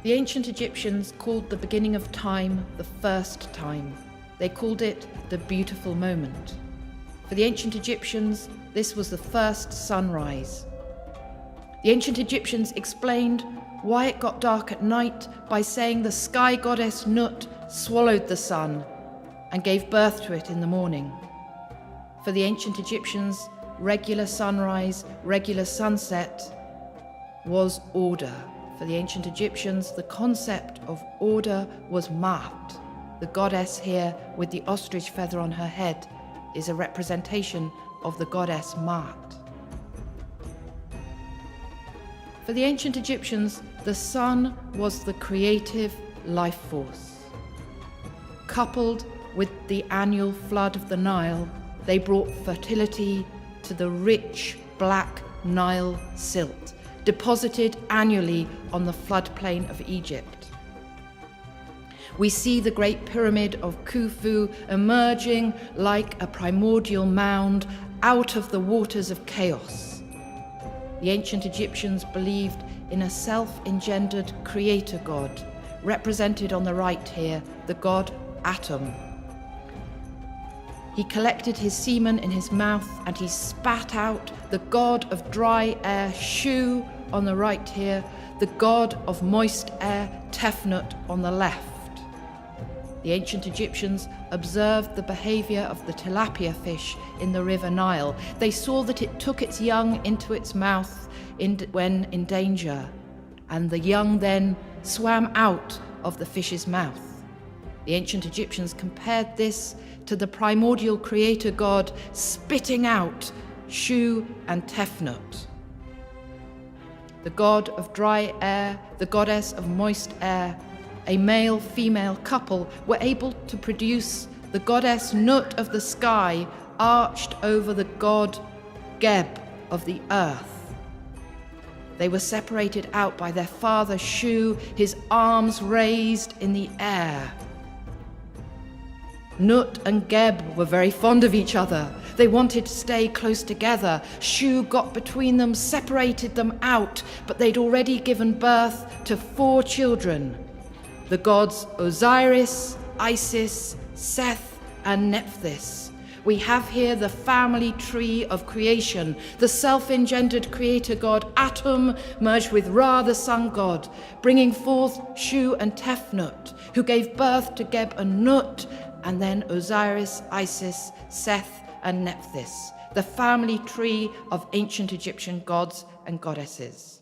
The ancient Egyptians called the beginning of time the first time. They called it the beautiful moment. For the ancient Egyptians, this was the first sunrise. The ancient Egyptians explained why it got dark at night by saying the sky goddess Nut swallowed the sun and gave birth to it in the morning. For the ancient Egyptians, regular sunrise, regular sunset was order. For the ancient Egyptians, the concept of order was Maat. The goddess here with the ostrich feather on her head is a representation of the goddess Maat. For the ancient Egyptians, the sun was the creative life force. Coupled with the annual flood of the Nile, they brought fertility to the rich black Nile silt, deposited annually on the floodplain of Egypt. We see the Great Pyramid of Khufu emerging like a primordial mound out of the waters of chaos. The ancient Egyptians believed in a self-engendered creator god, represented on the right here, the god Atum. He collected his semen in his mouth and he spat out the god of dry air, Shu, on the right here, the god of moist air, Tefnut, on the left. The ancient Egyptians observed the behavior of the tilapia fish in the river Nile. They saw that it took its young into its mouth when in danger, and the young then swam out of the fish's mouth. The ancient Egyptians compared this to the primordial creator god spitting out Shu and Tefnut. The god of dry air, the goddess of moist air, a male-female couple were able to produce the goddess Nut of the sky arched over the god Geb of the earth. They were separated out by their father Shu, his arms raised in the air. Nut and Geb were very fond of each other. They wanted to stay close together. Shu got between them, separated them out, but they'd already given birth to 4 children. The gods Osiris, Isis, Seth, and Nephthys. We have here the family tree of creation, the self-engendered creator god Atum merged with Ra, the sun god, bringing forth Shu and Tefnut, who gave birth to Geb and Nut, and then Osiris, Isis, Seth, and Nephthys, the family tree of ancient Egyptian gods and goddesses.